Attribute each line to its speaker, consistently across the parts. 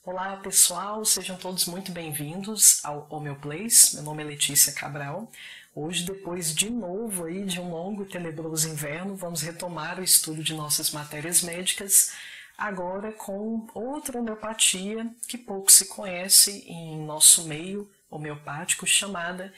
Speaker 1: Olá pessoal, sejam todos muito bem-vindos ao Homeoplace. Meu nome é Letícia Cabral. Hoje, depois de novo de um longo e tenebroso inverno, vamos retomar o estudo de nossas matérias médicas, agora com outra homeopatia que pouco se conhece em nosso meio homeopático, chamada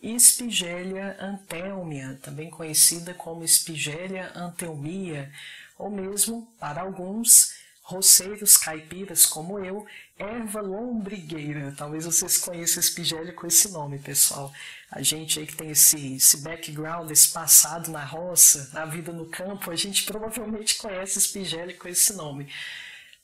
Speaker 1: Espigelia anthelmia, também conhecida como Espigelia anthelmia, ou mesmo, para alguns, roceiros caipiras como eu, erva lombrigueira. Talvez vocês conheçam Espigelia com esse nome, pessoal. A gente aí que tem esse background, esse passado na roça, na vida no campo, a gente provavelmente conhece Espigelia com esse nome.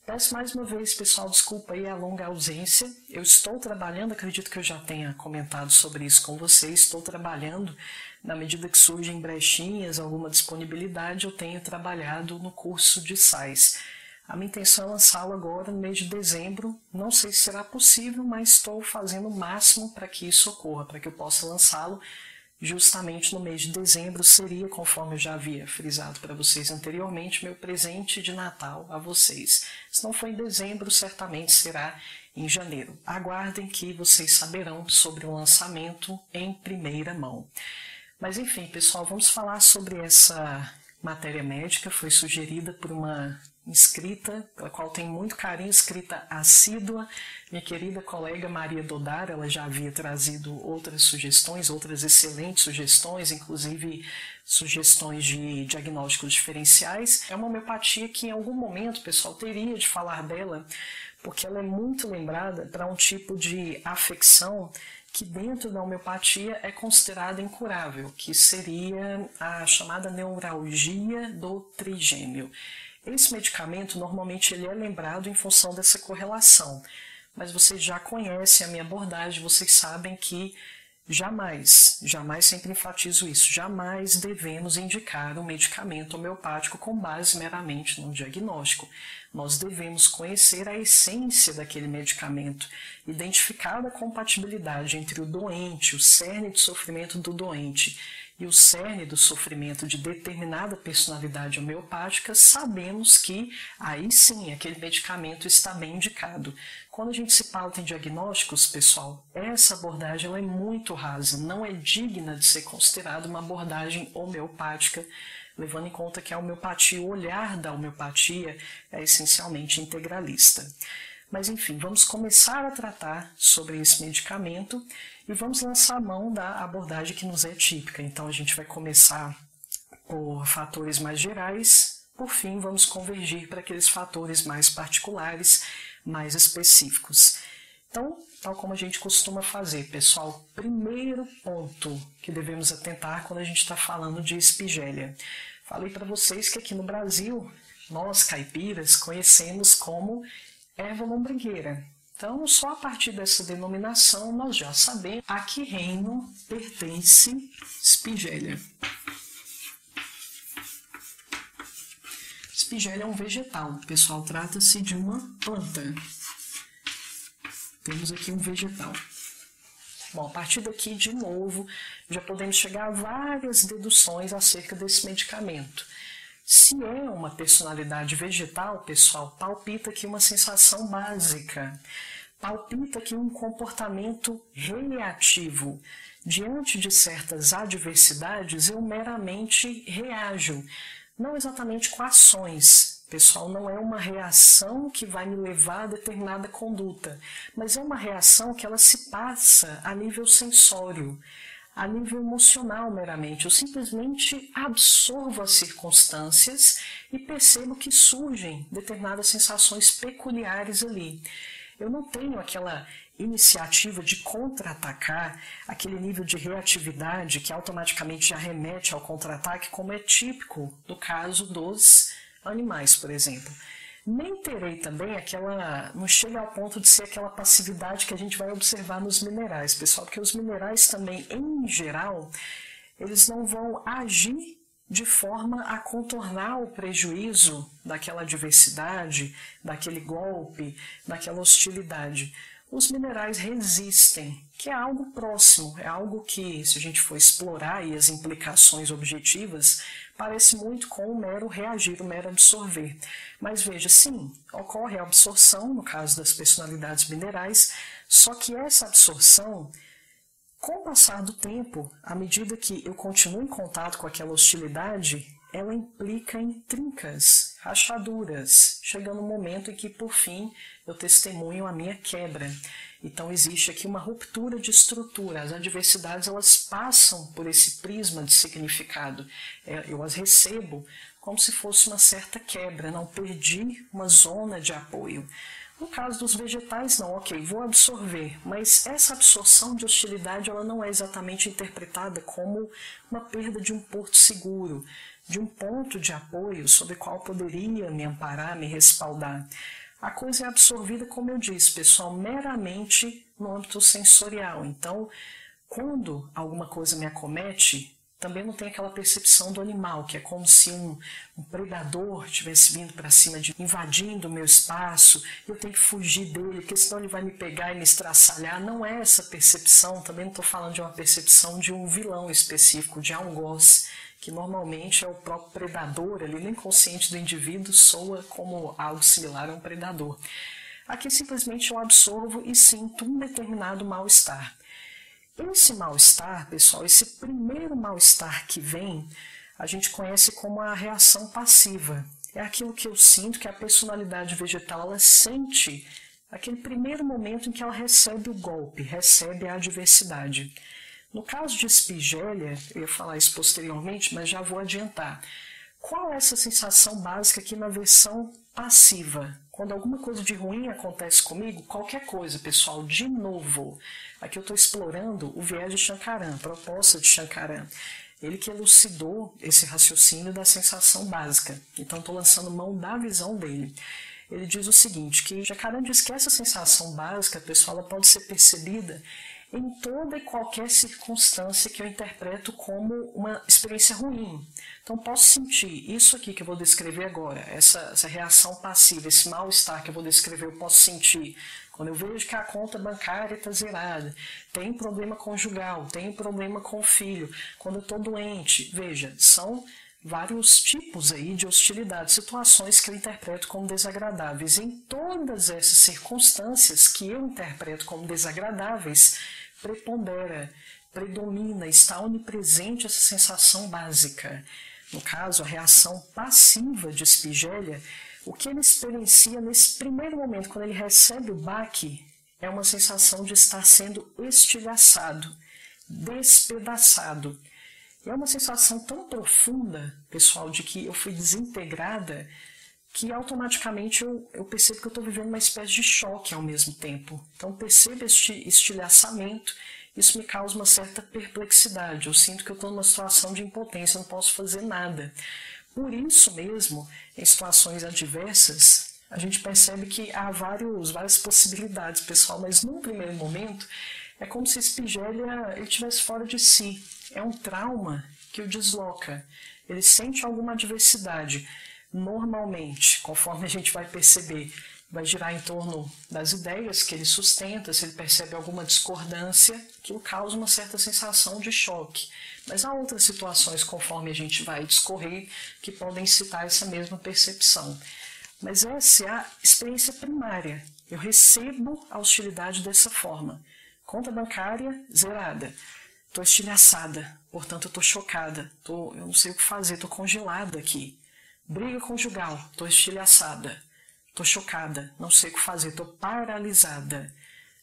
Speaker 1: Peço mais uma vez, pessoal, desculpa aí a longa ausência. Eu estou trabalhando, acredito que eu já tenha comentado sobre isso com vocês, estou trabalhando, na medida que surgem brechinhas, alguma disponibilidade, eu tenho trabalhado no curso de sais. A minha intenção é lançá-lo agora no mês de dezembro. Não sei se será possível, mas estou fazendo o máximo para que isso ocorra, para que eu possa lançá-lo justamente no mês de dezembro. Seria, conforme eu já havia frisado para vocês anteriormente, meu presente de Natal a vocês. Se não for em dezembro, certamente será em janeiro. Aguardem que vocês saberão sobre o lançamento em primeira mão. Mas enfim, pessoal, vamos falar sobre essa matéria médica. Foi sugerida por uma inscrita, pela qual tenho muito carinho, inscrita assídua, minha querida colega Maria Dodar. Ela já havia trazido outras sugestões, outras excelentes sugestões, inclusive sugestões de diagnósticos diferenciais. É uma homeopatia que em algum momento, pessoal, teria de falar dela, porque ela é muito lembrada para um tipo de afecção que dentro da homeopatia é considerada incurável, que seria a chamada neuralgia do trigêmeo. Esse medicamento, normalmente, ele é lembrado em função dessa correlação, mas vocês já conhecem a minha abordagem, vocês sabem que jamais, sempre enfatizo isso, jamais devemos indicar um medicamento homeopático com base meramente no diagnóstico. Nós devemos conhecer a essência daquele medicamento, identificar a compatibilidade entre o doente, o cerne de sofrimento do doente e o cerne do sofrimento de determinada personalidade homeopática. Sabemos que aí sim aquele medicamento está bem indicado. Quando a gente se pauta em diagnósticos, pessoal, essa abordagem ela é muito rasa, não é digna de ser considerada uma abordagem homeopática, levando em conta que a homeopatia, o olhar da homeopatia é essencialmente integralista. Mas enfim, vamos começar a tratar sobre esse medicamento e vamos lançar a mão da abordagem que nos é típica. Então a gente vai começar por fatores mais gerais, por fim vamos convergir para aqueles fatores mais particulares, mais específicos. Então, tal como a gente costuma fazer, pessoal, primeiro ponto que devemos atentar quando a gente está falando de Espigelia. Falei para vocês que aqui no Brasil, nós caipiras conhecemos como erva lombrigueira. Então, só a partir dessa denominação nós já sabemos a que reino pertence Espigelia. Espigelia é um vegetal, pessoal, trata-se de uma planta. Temos aqui um vegetal. Bom, a partir daqui, de novo, já podemos chegar a várias deduções acerca desse medicamento. Se é uma personalidade vegetal, pessoal, palpita aqui uma sensação básica. Palpita aqui um comportamento reativo. Diante de certas adversidades, eu meramente reajo. Não exatamente com ações. Pessoal, não é uma reação que vai me levar a determinada conduta, mas é uma reação que ela se passa a nível sensório, a nível emocional meramente. Eu simplesmente absorvo as circunstâncias e percebo que surgem determinadas sensações peculiares ali. Eu não tenho aquela iniciativa de contra-atacar, aquele nível de reatividade que automaticamente já remete ao contra-ataque, como é típico no caso dos animais, por exemplo. Nem terei também aquela, não chega ao ponto de ser aquela passividade que a gente vai observar nos minerais, pessoal, porque os minerais também, em geral, eles não vão agir de forma a contornar o prejuízo daquela adversidade, daquele golpe, daquela hostilidade. os minerais resistem, que é algo próximo, é algo que, se a gente for explorar aí as implicações objetivas, parece muito com o mero reagir, o mero absorver. Mas veja, sim, ocorre a absorção, no caso das personalidades minerais, só que essa absorção, com o passar do tempo, à medida que eu continuo em contato com aquela hostilidade, ela implica em trincas, rachaduras, chegando um momento em que, por fim, eu testemunho a minha quebra. Então existe aqui uma ruptura de estrutura. As adversidades, elas passam por esse prisma de significado. Eu as recebo como se fosse uma certa quebra, não perdi uma zona de apoio. No caso dos vegetais, não, ok, vou absorver, mas essa absorção de hostilidade ela não é exatamente interpretada como uma perda de um porto seguro, de um ponto de apoio sobre o qual poderia me amparar, me respaldar. A coisa é absorvida, como eu disse, pessoal, meramente no âmbito sensorial. Então, quando alguma coisa me acomete, também não tem aquela percepção do animal, que é como se um predador estivesse vindo para cima de mim, invadindo o meu espaço, e eu tenho que fugir dele, porque senão ele vai me pegar e me estraçalhar. Não é essa percepção, também não estou falando de uma percepção de um vilão específico, de algoz, que normalmente é o próprio predador, ali no inconsciente do indivíduo soa como algo similar a um predador. Aqui simplesmente eu absorvo e sinto um determinado mal-estar. Esse mal-estar, pessoal, esse primeiro mal-estar que vem, a gente conhece como a reação passiva. É aquilo que eu sinto que a personalidade vegetal ela sente aquele primeiro momento em que ela recebe o golpe, recebe a adversidade. No caso de Spigélia, eu ia falar isso posteriormente, mas já vou adiantar. Qual é essa sensação básica aqui na versão passiva? Quando alguma coisa de ruim acontece comigo, qualquer coisa, pessoal, de novo, aqui eu estou explorando o viés de Shankaran, a proposta de Shankaran. Ele que elucidou esse raciocínio da sensação básica. Então estou lançando mão da visão dele. Ele diz o seguinte, que Shankaran diz que essa sensação básica, pessoal, ela pode ser percebida em toda e qualquer circunstância que eu interpreto como uma experiência ruim. Então posso sentir isso aqui que eu vou descrever agora, essa reação passiva, esse mal-estar que eu vou descrever, eu posso sentir quando eu vejo que a conta bancária está zerada, tem problema conjugal, tem problema com o filho, quando eu estou doente. Veja, são vários tipos aí de hostilidade, situações que eu interpreto como desagradáveis. Em todas essas circunstâncias que eu interpreto como desagradáveis, prepondera, predomina, está onipresente essa sensação básica. No caso, a reação passiva de Spigélia, o que ele experiencia nesse primeiro momento, quando ele recebe o baque, é uma sensação de estar sendo estilhaçado, despedaçado. É uma sensação tão profunda, pessoal, de que eu fui desintegrada, que automaticamente eu percebo que eu estou vivendo uma espécie de choque ao mesmo tempo. Então percebo este estilhaçamento, isso me causa uma certa perplexidade. Eu sinto que eu estou numa situação de impotência, eu não posso fazer nada. Por isso mesmo, em situações adversas, a gente percebe que há várias possibilidades, pessoal, mas num primeiro momento é como se Spigélia estivesse fora de si. É um trauma que o desloca. Ele sente alguma adversidade. Normalmente, conforme a gente vai perceber, vai girar em torno das ideias que ele sustenta, se ele percebe alguma discordância, aquilo causa uma certa sensação de choque. Mas há outras situações, conforme a gente vai discorrer, que podem citar essa mesma percepção. Mas essa é a experiência primária. Eu recebo a hostilidade dessa forma. Conta bancária zerada. Estou estilhaçada, portanto eu estou chocada. Eu não sei o que fazer, estou congelada aqui. Briga conjugal, estou estilhaçada. Estou chocada, não sei o que fazer, estou paralisada.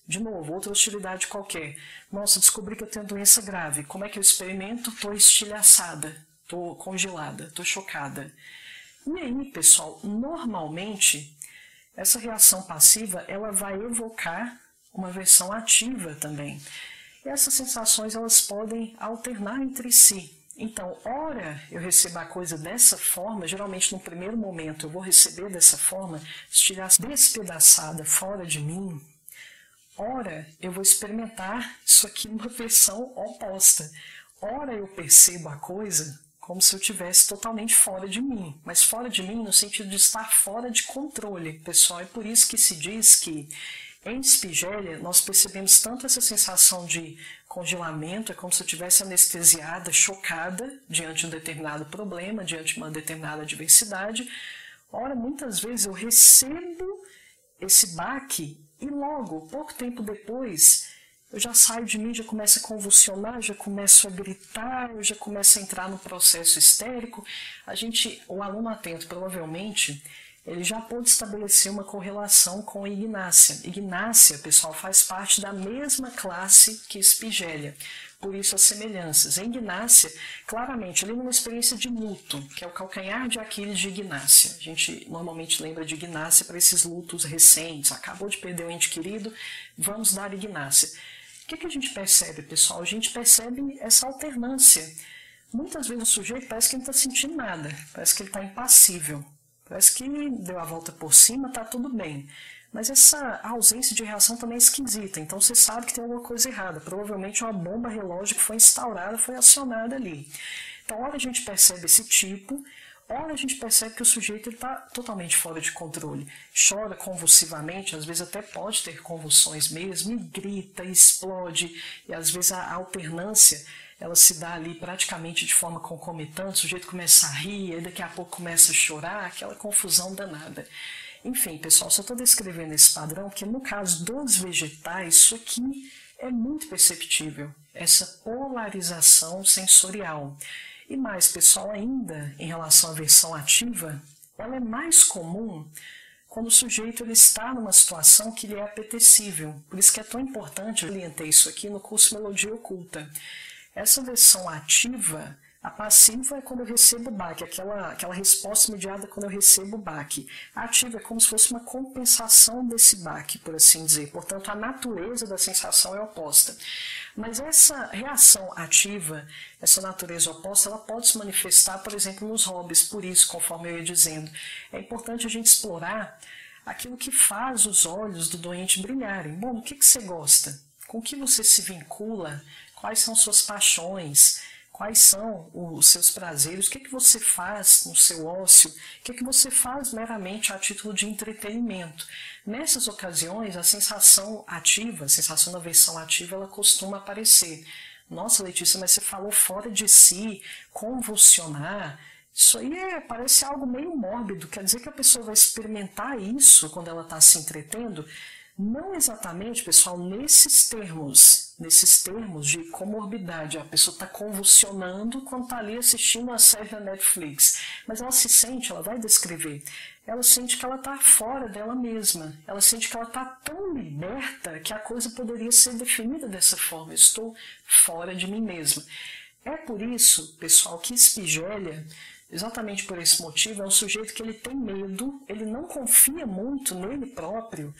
Speaker 1: De novo, outra hostilidade qualquer. Nossa, descobri que eu tenho doença grave. Como é que eu experimento? Estou estilhaçada, estou congelada, estou chocada. E aí, pessoal, normalmente, essa reação passiva ela vai evocar uma versão ativa também. E essas sensações elas podem alternar entre si. Então, ora eu recebo a coisa dessa forma, geralmente no primeiro momento eu vou receber dessa forma, estirar despedaçada fora de mim. Ora eu vou experimentar isso aqui numa versão oposta. Ora eu percebo a coisa como se eu estivesse totalmente fora de mim, mas fora de mim no sentido de estar fora de controle, pessoal. É por isso que se diz que Em Spigélia, nós percebemos tanto essa sensação de congelamento, é como se eu estivesse anestesiada, chocada diante de um determinado problema, diante de uma determinada adversidade. Ora, muitas vezes eu recebo esse baque e logo, pouco tempo depois, eu já saio de mim, já começo a convulsionar, já começo a gritar, eu já começo a entrar no processo histérico. O aluno atento, provavelmente, ele já pôde estabelecer uma correlação com Ignácia. Ignácia, pessoal, faz parte da mesma classe que Spigélia, por isso as semelhanças. Em Ignácia, claramente, ali numa experiência de luto, que é o calcanhar de Aquiles de Ignácia. A gente normalmente lembra de Ignácia para esses lutos recentes, acabou de perder um ente querido, vamos dar Ignácia. O que a gente percebe, pessoal? A gente percebe essa alternância. Muitas vezes o sujeito parece que não está sentindo nada, parece que ele está impassível, parece que deu a volta por cima, está tudo bem. Mas essa ausência de reação também é esquisita, então você sabe que tem alguma coisa errada. Provavelmente uma bomba relógio que foi instaurada, foi acionada ali. Então, hora a gente percebe esse tipo, hora a gente percebe que o sujeito está totalmente fora de controle. Chora convulsivamente, às vezes até pode ter convulsões mesmo, e grita, e explode, e às vezes a alternância ela se dá ali praticamente de forma concomitante, o sujeito começa a rir, e daqui a pouco começa a chorar, aquela confusão danada. Enfim, pessoal, só estou descrevendo esse padrão, porque no caso dos vegetais, isso aqui é muito perceptível, essa polarização sensorial. E mais, pessoal, ainda em relação à versão ativa, ela é mais comum quando o sujeito ele está numa situação que lhe é apetecível. Por isso que é tão importante, eu orientei isso aqui no curso Melodia Oculta. Essa versão ativa, a passiva é quando eu recebo o baque, aquela resposta imediata quando eu recebo o baque. A ativa é como se fosse uma compensação desse baque, por assim dizer. Portanto, a natureza da sensação é oposta. Mas essa reação ativa, essa natureza oposta, ela pode se manifestar, por exemplo, nos hobbies. Por isso, conforme eu ia dizendo, é importante a gente explorar aquilo que faz os olhos do doente brilharem. Bom, o que você gosta? Com o que você se vincula? Quais são suas paixões? Quais são os seus prazeres? O que você faz no seu ócio? O que você faz meramente a título de entretenimento? Nessas ocasiões, a sensação ativa, a sensação da versão ativa, ela costuma aparecer. Nossa, Letícia, mas você falou fora de si, convulsionar. Isso aí parece algo meio mórbido. Quer dizer que a pessoa vai experimentar isso quando ela está se entretendo? Não exatamente, pessoal, nesses termos de comorbidade. A pessoa está convulsionando quando está ali assistindo a série da Netflix. Mas ela se sente, ela vai descrever, ela sente que ela está fora dela mesma. Ela sente que ela está tão liberta que a coisa poderia ser definida dessa forma. Eu estou fora de mim mesma. É por isso, pessoal, que Spigélia, exatamente por esse motivo, é um sujeito que ele tem medo, ele não confia muito nele próprio,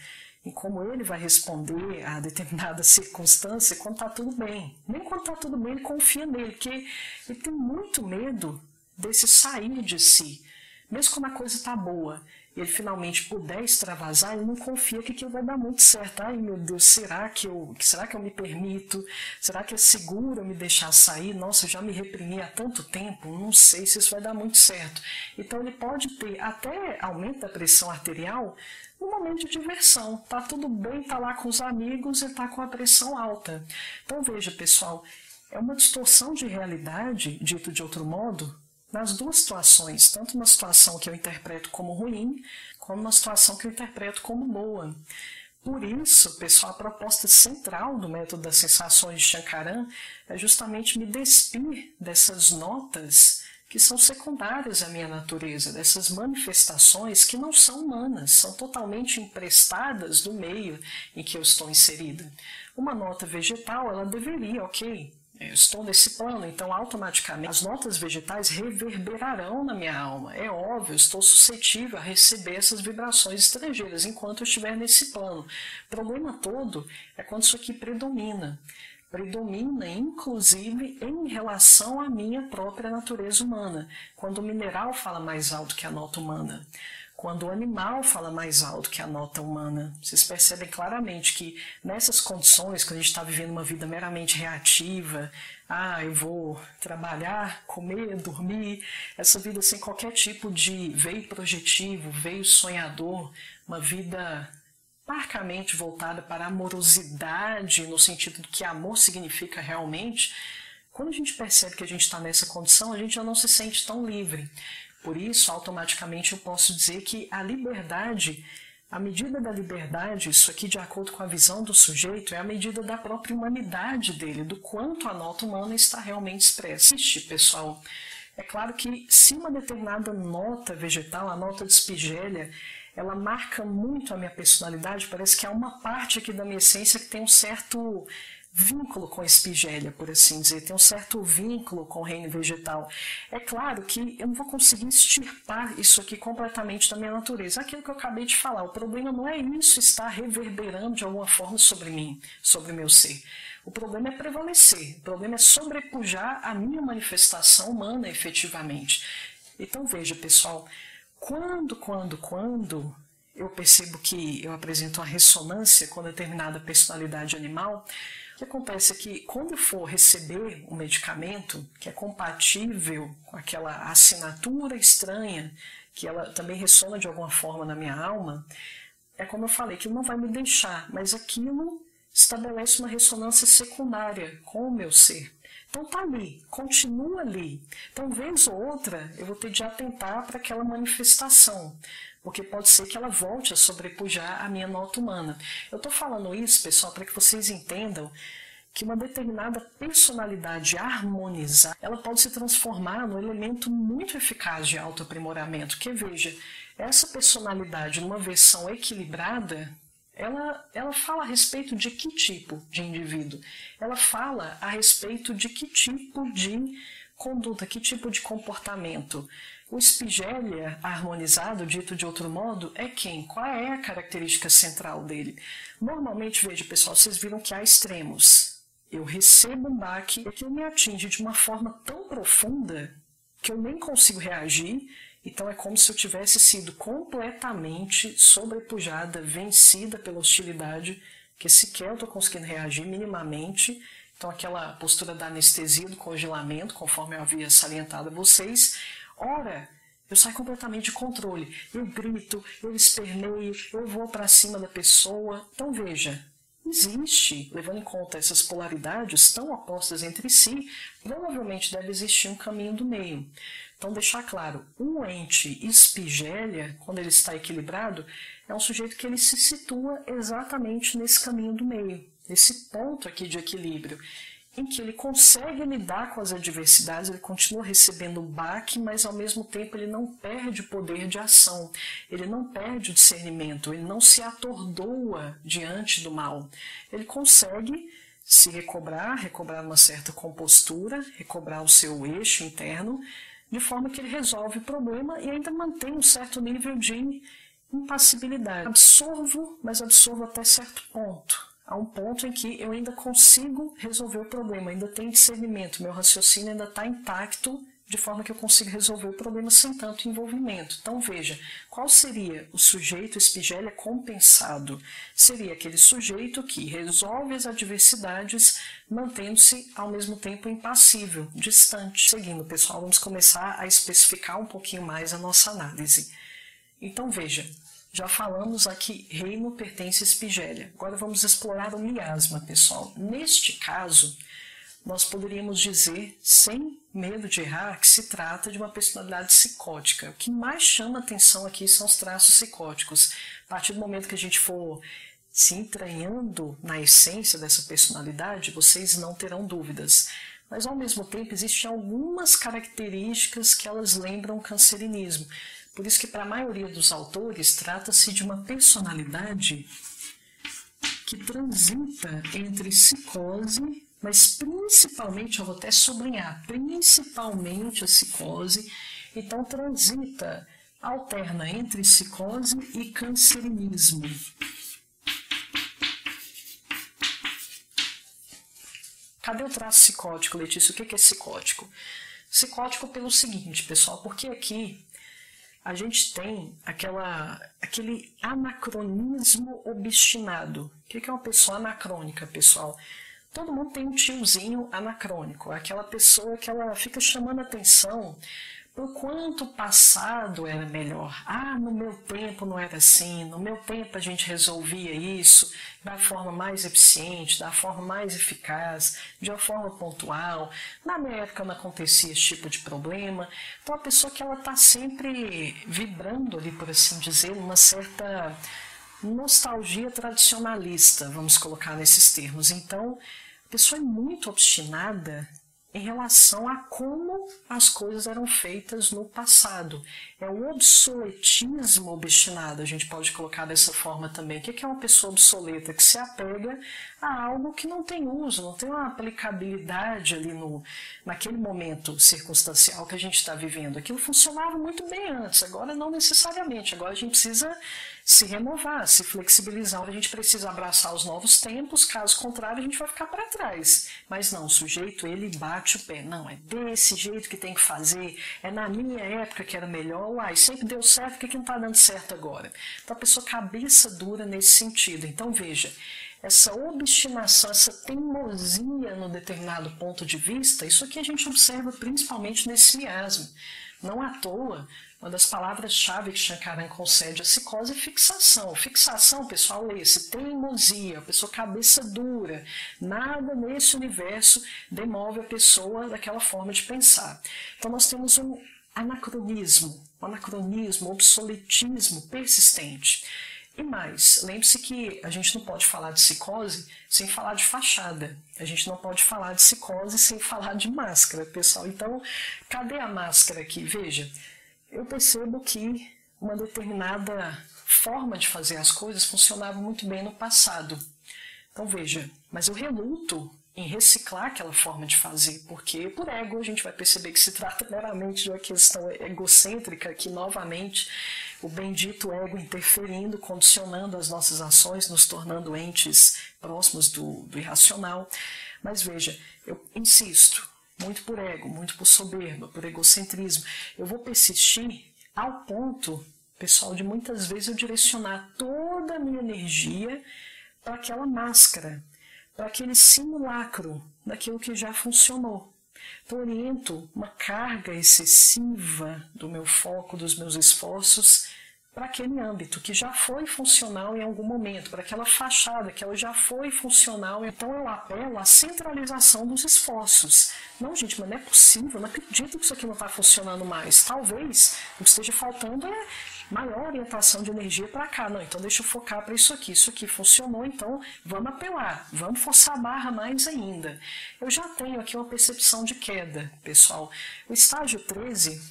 Speaker 1: em como ele vai responder a determinada circunstância quando está tudo bem. Nem quando está tudo bem ele confia nele, porque ele tem muito medo desse sair de si. Mesmo quando a coisa está boa, ele finalmente puder extravasar, ele não confia que aquilo vai dar muito certo. Ai meu Deus, será que eu me permito? Será que é seguro eu me deixar sair? Nossa, eu já me reprimi há tanto tempo, não sei se isso vai dar muito certo. Então ele pode ter até aumento da pressão arterial no momento de diversão. Tá tudo bem, tá lá com os amigos e tá com a pressão alta. Então veja, pessoal, é uma distorção de realidade, dito de outro modo, nas duas situações, tanto uma situação que eu interpreto como ruim, como uma situação que eu interpreto como boa. Por isso, pessoal, a proposta central do método das sensações de Shankaran é justamente me despir dessas notas que são secundárias à minha natureza, dessas manifestações que não são humanas, são totalmente emprestadas do meio em que eu estou inserida. Uma nota vegetal, ela deveria, ok, eu estou nesse plano, então automaticamente as notas vegetais reverberarão na minha alma. É óbvio, eu estou suscetível a receber essas vibrações estrangeiras enquanto eu estiver nesse plano. O problema todo é quando isso aqui predomina. Predomina, inclusive, em relação à minha própria natureza humana. Quando o mineral fala mais alto que a nota humana. Quando o animal fala mais alto que a nota humana. Vocês percebem claramente que nessas condições, quando a gente está vivendo uma vida meramente reativa, eu vou trabalhar, comer, dormir, essa vida sem qualquer tipo de veio projetivo, veio sonhador, uma vida parcamente voltada para a amorosidade, no sentido do que amor significa realmente, quando a gente percebe que a gente está nessa condição, a gente já não se sente tão livre. Por isso, automaticamente eu posso dizer que a liberdade, a medida da liberdade, isso aqui de acordo com a visão do sujeito, é a medida da própria humanidade dele, do quanto a nota humana está realmente expressa. Pessoal, é claro que se uma determinada nota vegetal, a nota de Spigélia, ela marca muito a minha personalidade, parece que há uma parte aqui da minha essência que tem um certo vínculo com a Spigélia, por assim dizer, tem um certo vínculo com o reino vegetal. É claro que eu não vou conseguir extirpar isso aqui completamente da minha natureza. Aquilo que eu acabei de falar, o problema não é isso estar reverberando de alguma forma sobre mim, sobre o meu ser. O problema é prevalecer, o problema é sobrepujar a minha manifestação humana efetivamente. Então veja, pessoal, quando eu percebo que eu apresento uma ressonância com determinada personalidade animal, o que acontece é que quando eu for receber um medicamento que é compatível com aquela assinatura estranha, que ela também ressona de alguma forma na minha alma, é como eu falei, que não vai me deixar, mas aquilo estabelece uma ressonância secundária com o meu ser. Então está ali, continua ali. Então, vez ou outra, eu vou ter de atentar para aquela manifestação, porque pode ser que ela volte a sobrepujar a minha nota humana. Eu estou falando isso, pessoal, para que vocês entendam que uma determinada personalidade harmonizada, ela pode se transformar num elemento muito eficaz de autoaprimoramento. Que veja, essa personalidade, numa versão equilibrada, ela fala a respeito de que tipo de indivíduo? Ela fala a respeito de que tipo de conduta, que tipo de comportamento? O Spigélia harmonizado, dito de outro modo, é quem? Qual é a característica central dele? Normalmente, veja, pessoal, vocês viram que há extremos. Eu recebo um baque e aquilo me atinge de uma forma tão profunda que eu nem consigo reagir. Então é como se eu tivesse sido completamente sobrepujada, vencida pela hostilidade, que sequer eu estou conseguindo reagir minimamente. Então aquela postura da anestesia, do congelamento, conforme eu havia salientado a vocês. Ora, eu saio completamente de controle. Eu grito, eu esperneio, eu vou para cima da pessoa. Então veja, existe, levando em conta essas polaridades tão opostas entre si, provavelmente deve existir um caminho do meio. Então, deixar claro, um ente Spigélia, quando ele está equilibrado, é um sujeito que ele se situa exatamente nesse caminho do meio, nesse ponto aqui de equilíbrio, em que ele consegue lidar com as adversidades, ele continua recebendo o baque, mas ao mesmo tempo ele não perde o poder de ação, ele não perde o discernimento, ele não se atordoa diante do mal. Ele consegue se recobrar uma certa compostura, recobrar o seu eixo interno, de forma que ele resolve o problema e ainda mantém um certo nível de impassibilidade. Absorvo, mas absorvo até certo ponto. Há um ponto em que eu ainda consigo resolver o problema, ainda tenho discernimento, meu raciocínio ainda está intacto, de forma que eu consigo resolver o problema sem tanto envolvimento. Então veja, qual seria o sujeito Spigélia compensado? Seria aquele sujeito que resolve as adversidades, mantendo-se ao mesmo tempo impassível, distante. Seguindo, pessoal, vamos começar a especificar um pouquinho mais a nossa análise. Então veja, já falamos aqui, reino pertence a Spigélia. Agora vamos explorar o miasma, pessoal. Neste caso, nós poderíamos dizer, sem medo de errar, que se trata de uma personalidade psicótica. O que mais chama atenção aqui são os traços psicóticos. A partir do momento que a gente for se entranhando na essência dessa personalidade, vocês não terão dúvidas. Mas, ao mesmo tempo, existem algumas características que elas lembram o cancerinismo. Por isso que, para a maioria dos autores, trata-se de uma personalidade que transita entre psicose, mas principalmente, eu vou até sublinhar, principalmente a psicose, então transita, alterna entre psicose e cancerinismo. Cadê o traço psicótico, Letícia? O que é psicótico? Psicótico pelo seguinte, pessoal, porque aqui a gente tem aquele anacronismo obstinado. O que é uma pessoa anacrônica, pessoal? Todo mundo tem um tiozinho anacrônico, aquela pessoa que ela fica chamando atenção o quanto o passado era melhor. Ah, no meu tempo não era assim, no meu tempo a gente resolvia isso da forma mais eficiente, da forma mais eficaz, de uma forma pontual. Na minha época não acontecia esse tipo de problema. Então a pessoa que ela está sempre vibrando ali, por assim dizer, numa certa nostalgia tradicionalista, vamos colocar nesses termos. Então a pessoa é muito obstinada em relação a como as coisas eram feitas no passado. É o obsoletismo obstinado, a gente pode colocar dessa forma também. O que é uma pessoa obsoleta? Que se apega a algo que não tem uso, não tem uma aplicabilidade ali naquele momento circunstancial que a gente está vivendo. Aquilo funcionava muito bem antes, agora não necessariamente. Agora a gente precisa se renovar, se flexibilizar, a gente precisa abraçar os novos tempos, caso contrário a gente vai ficar para trás. Mas não, o sujeito ele bate o pé, não, é desse jeito que tem que fazer, é na minha época que era melhor, uai, sempre deu certo, por que não está dando certo agora? Então a pessoa cabeça dura nesse sentido. Então veja, essa obstinação, essa teimosia no determinado ponto de vista, isso aqui a gente observa principalmente nesse miasma. Não à toa, uma das palavras-chave que Shankaran concede a psicose é fixação. Fixação, pessoal, lê-se, teimosia, a pessoa cabeça dura. Nada nesse universo demove a pessoa daquela forma de pensar. Então nós temos um anacronismo, obsoletismo persistente. E mais, lembre-se que a gente não pode falar de psicose sem falar de fachada. A gente não pode falar de psicose sem falar de máscara, pessoal. Então, cadê a máscara aqui? Veja, eu percebo que uma determinada forma de fazer as coisas funcionava muito bem no passado. Então, veja, mas eu reluto em reciclar aquela forma de fazer, porque por ego a gente vai perceber que se trata meramente de uma questão egocêntrica, que novamente o bendito ego interferindo, condicionando as nossas ações, nos tornando entes próximos do irracional. Mas veja, eu insisto, muito por ego, muito por soberba, por egocentrismo, eu vou persistir ao ponto, pessoal, de muitas vezes eu direcionar toda a minha energia para aquela máscara, para aquele simulacro daquilo que já funcionou. Então, oriento uma carga excessiva do meu foco, dos meus esforços, para aquele âmbito que já foi funcional em algum momento, para aquela fachada que ela já foi funcional. Então, eu apelo à centralização dos esforços. Não, gente, mas não é possível, não acredito que isso aqui não está funcionando mais. Talvez o que esteja faltando é maior orientação de energia para cá. Não, então deixa eu focar para isso aqui funcionou, então vamos apelar, vamos forçar a barra mais ainda. Eu já tenho aqui uma percepção de queda, pessoal. O estágio 13,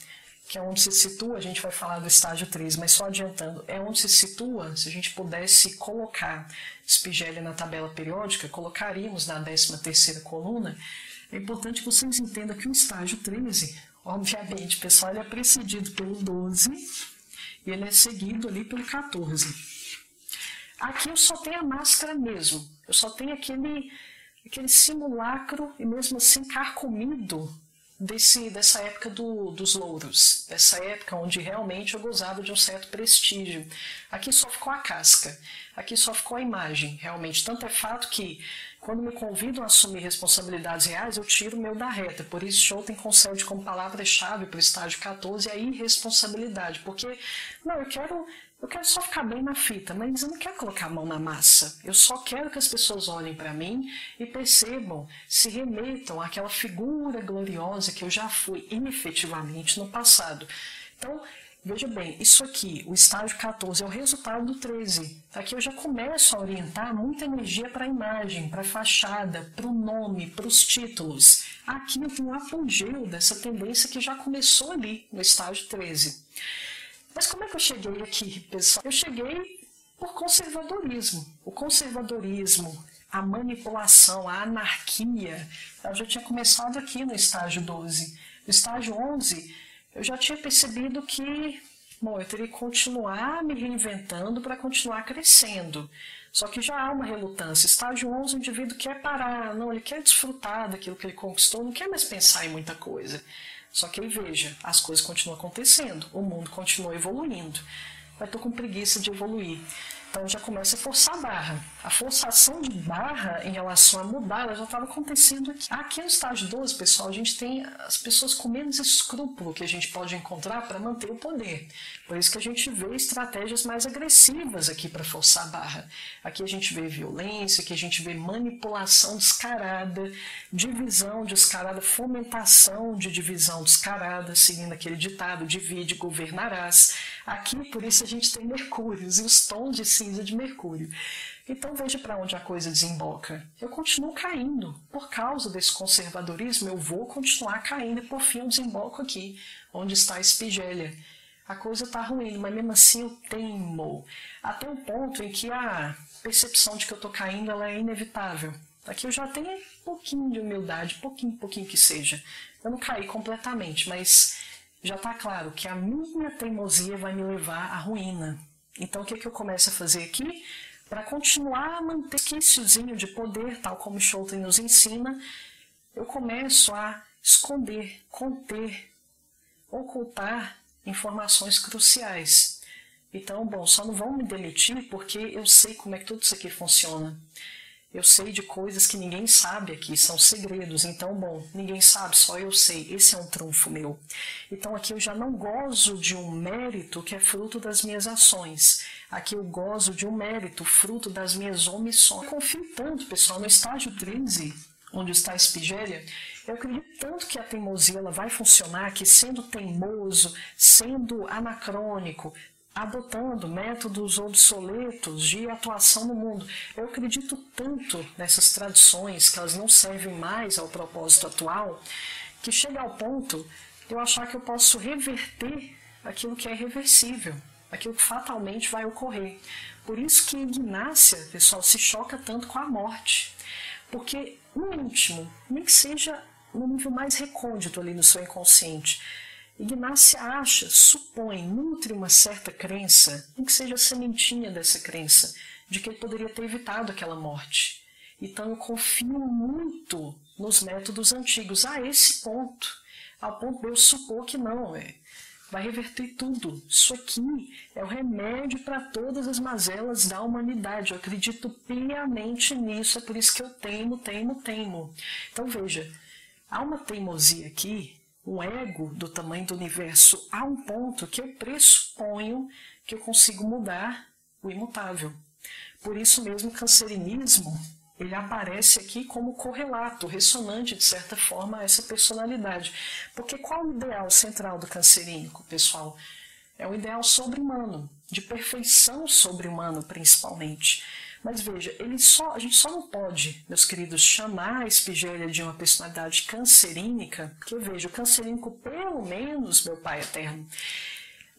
Speaker 1: que é onde se situa, a gente vai falar do estágio 13, mas só adiantando, é onde se situa, se a gente pudesse colocar Spigeli na tabela periódica, colocaríamos na 13ª coluna. É importante que vocês entendam que o estágio 13, obviamente, pessoal, ele é precedido pelo 12, e ele é seguido ali pelo 14. Aqui eu só tenho a máscara mesmo. Eu só tenho aquele simulacro e mesmo assim carcomido dessa época dos louros. Dessa época onde realmente eu gozava de um certo prestígio. Aqui só ficou a casca. Aqui só ficou a imagem, realmente. Tanto é fato que quando me convidam a assumir responsabilidades reais, eu tiro o meu da reta. Por isso, Schouten concede como palavra-chave para o estágio 14 a irresponsabilidade. Porque, não, eu quero só ficar bem na fita, mas eu não quero colocar a mão na massa. Eu só quero que as pessoas olhem para mim e percebam, se remetam àquela figura gloriosa que eu já fui efetivamente no passado. Então, veja bem, isso aqui, o estágio 14, é o resultado do 13. Aqui eu já começo a orientar muita energia para a imagem, para a fachada, para o nome, para os títulos. Aqui eu tenho um apogeu dessa tendência que já começou ali, no estágio 13. Mas como é que eu cheguei aqui, pessoal? Eu cheguei por conservadorismo. O conservadorismo, a manipulação, a anarquia, ela já tinha começado aqui no estágio 12. No estágio 11, eu já tinha percebido que, bom, eu teria que continuar me reinventando para continuar crescendo. Só que já há uma relutância. Estágio 11, o indivíduo quer parar, não, ele quer desfrutar daquilo que ele conquistou, não quer mais pensar em muita coisa. Só que aí veja, as coisas continuam acontecendo, o mundo continua evoluindo. Mas estou com preguiça de evoluir. Então já começa a forçar a barra. A forçação de barra em relação a mudar, ela já estava acontecendo aqui. Aqui no estágio 12, pessoal, a gente tem as pessoas com menos escrúpulo que a gente pode encontrar para manter o poder. Por isso que a gente vê estratégias mais agressivas aqui para forçar a barra. Aqui a gente vê violência, aqui a gente vê manipulação descarada, divisão descarada, fomentação de divisão descarada, seguindo aquele ditado, divide, governarás. Aqui, por isso, a gente tem Mercúrios e os tons de cinza de Mercúrio. Então veja para onde a coisa desemboca. Eu continuo caindo. Por causa desse conservadorismo, eu vou continuar caindo e por fim eu desemboco aqui, onde está a Espigélia. A coisa está ruim, mas mesmo assim eu teimo. Até um ponto em que a percepção de que eu estou caindo ela é inevitável. Aqui eu já tenho um pouquinho de humildade, pouquinho que seja. Eu não caí completamente, mas já está claro que a minha teimosia vai me levar à ruína. Então o que eu começo a fazer aqui? Para continuar a manter esse resquíciozinho de poder, tal como Scholten nos ensina, eu começo a esconder, conter, ocultar informações cruciais. Então, bom, só não vão me demitir porque eu sei como é que tudo isso aqui funciona. Eu sei de coisas que ninguém sabe aqui, são segredos. Então, bom, ninguém sabe, só eu sei. Esse é um trunfo meu. Então, aqui eu já não gozo de um mérito que é fruto das minhas ações. Aqui eu gozo de um mérito, fruto das minhas omissões. Eu confio tanto, pessoal, no estágio 13, onde está a Espigélia, eu acredito tanto que a teimosia ela vai funcionar, que sendo teimoso, sendo anacrônico, adotando métodos obsoletos de atuação no mundo. Eu acredito tanto nessas tradições, que elas não servem mais ao propósito atual, que chega ao ponto de eu achar que eu posso reverter aquilo que é irreversível, aquilo que fatalmente vai ocorrer. Por isso que Ignácia, pessoal, se choca tanto com a morte. Porque no íntimo, nem que seja no nível mais recôndito ali no seu inconsciente, Ignácia acha, supõe, nutre uma certa crença, nem que seja a sementinha dessa crença, de que ele poderia ter evitado aquela morte. Então eu confio muito nos métodos antigos, a esse ponto, ao ponto de eu supor que não, vai reverter tudo. Isso aqui é o remédio para todas as mazelas da humanidade. Eu acredito piamente nisso, é por isso que eu teimo. Então veja, há uma teimosia aqui, um ego do tamanho do universo, a um ponto que eu pressuponho que eu consigo mudar o imutável. Por isso mesmo o cancerinismo, ele aparece aqui como correlato, ressonante de certa forma a essa personalidade. Porque qual o ideal central do cancerínico, pessoal? É um ideal sobre-humano, de perfeição sobre-humano principalmente. Mas veja, a gente só não pode, meus queridos, chamar a Espigélia de uma personalidade cancerínica, porque veja, o cancerínico, pelo menos, meu Pai Eterno,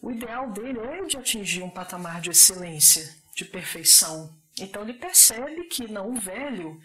Speaker 1: o ideal dele é de atingir um patamar de excelência, de perfeição. Então ele percebe que não, o velho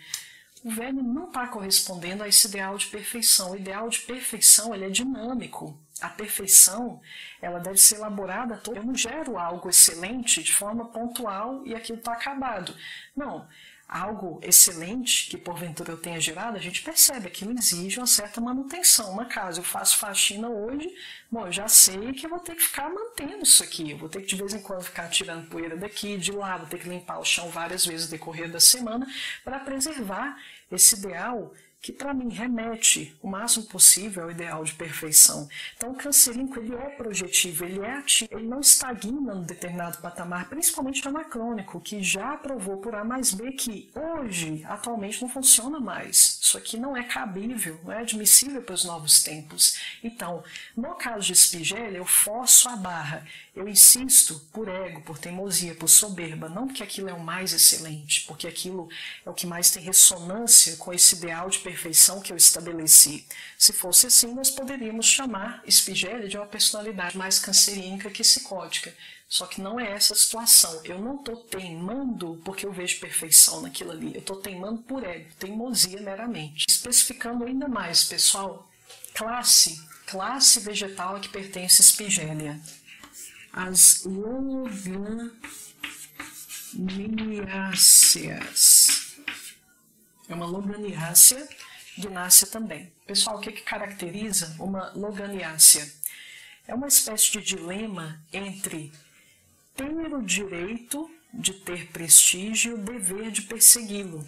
Speaker 1: não está correspondendo a esse ideal de perfeição. O ideal de perfeição ele é dinâmico. A perfeição ela deve ser elaborada toda. Eu não gero algo excelente de forma pontual e aquilo está acabado. Não, algo excelente que porventura eu tenha gerado, a gente percebe que aquilo exige uma certa manutenção. Uma casa, eu faço faxina hoje, bom, eu já sei que eu vou ter que ficar mantendo isso aqui. Eu vou ter que de vez em quando ficar tirando poeira daqui, de lá, vou ter que limpar o chão várias vezes no decorrer da semana para preservar esse ideal que para mim remete o máximo possível ao ideal de perfeição. Então o canceriníaco ele é projetivo, ele é ativo, ele não estagna num determinado patamar, principalmente o anacrônico, que já provou por A mais B que hoje, atualmente, não funciona mais. Isso aqui não é cabível, não é admissível para os novos tempos. Então, no caso de Espigélia, eu forço a barra, eu insisto por ego, por teimosia, por soberba, não porque aquilo é o mais excelente, porque aquilo é o que mais tem ressonância com esse ideal de perfeição que eu estabeleci. Se fosse assim, nós poderíamos chamar Espigélia de uma personalidade mais cancerínica que psicótica. Só que não é essa a situação. Eu não estou teimando porque eu vejo perfeição naquilo ali. Eu estou teimando por ego, teimosia meramente. Especificando ainda mais, pessoal, classe vegetal a que pertence Espigélia. As loganiáceas. É uma loganiácea, Ignácia também. Pessoal, o que caracteriza uma loganiácea? É uma espécie de dilema entre ter o direito de ter prestígio e o dever de persegui-lo.